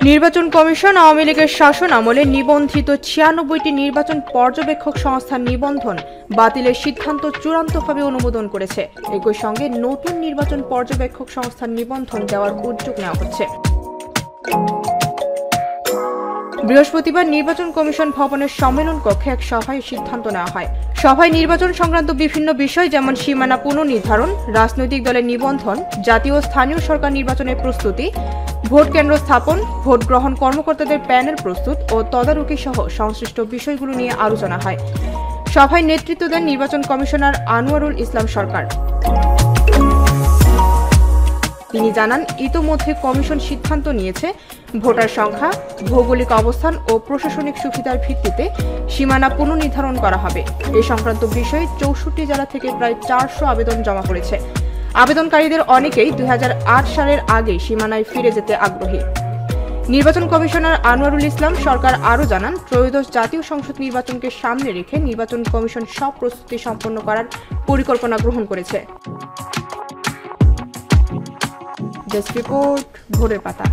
নির্বাচন কমিশন আওয়ামী লীগের শাসন আমলে নিবন্ধিত 96টি নির্বাচন পর্যবেক্ষক সংস্থার নিবন্ধন বাতিলের সিদ্ধান্ত চূড়ান্তভাবে অনুমোদন করেছে। একই সঙ্গে নতুন নির্বাচন পর্যবেক্ষক সংস্থার নিবন্ধন দেওয়ার উদ্যোগ নেওয়া হচ্ছে। বৃহস্পতিবার নির্বাচন কমিশন ভবনের সম্মেলন কক্ষে এক সভায় সিদ্ধান্ত নেওয়া হয়। সভায় নির্বাচন সংক্রান্ত বিভিন্ন বিষয় যেমন সীমানা পুনর্নির্ধারণ, রাজনৈতিক দলের নিবন্ধন, জাতীয় ও স্থানীয় সরকার নির্বাচনের প্রস্তুতি, ভোট কেন্দ্র স্থাপন, ভোট গ্রহণ কর্মকর্তাদের প্যানেল প্রস্তুত ও তদারকি সহ সংশ্লিষ্ট বিষয়গুলো নিয়ে আলোচনা হয়। সভায় নেতৃত্ব দেন নির্বাচন কমিশনার আনোয়ারুল ইসলাম সরকার। তিনি জানান, ইতোমধ্যে কমিশন সিদ্ধান্ত নিয়েছে ভোটার সংখ্যা, ভৌগোলিক অবস্থান ও প্রশাসনিক সুবিধার ভিত্তিতে সীমানা পুনর্নির্ধারণ করা হবে। এ সংক্রান্ত বিষয়ে 64 জেলা থেকে প্রায় 400 আবেদন জমা পড়েছে। আবেদনকারীদের অনেকেই 2008 সালের আগে সীমানায় ফিরে যেতে আগ্রহী। নির্বাচন কমিশনার আনোয়ারুল ইসলাম সরকার আরও জানান, ত্রয়োদশ জাতীয় সংসদ নির্বাচনকে সামনে রেখে নির্বাচন কমিশন সব প্রস্তুতি সম্পন্ন করার পরিকল্পনা গ্রহণ করেছে। ডেস্ক রিপোর্ট, ভোরের পাতা।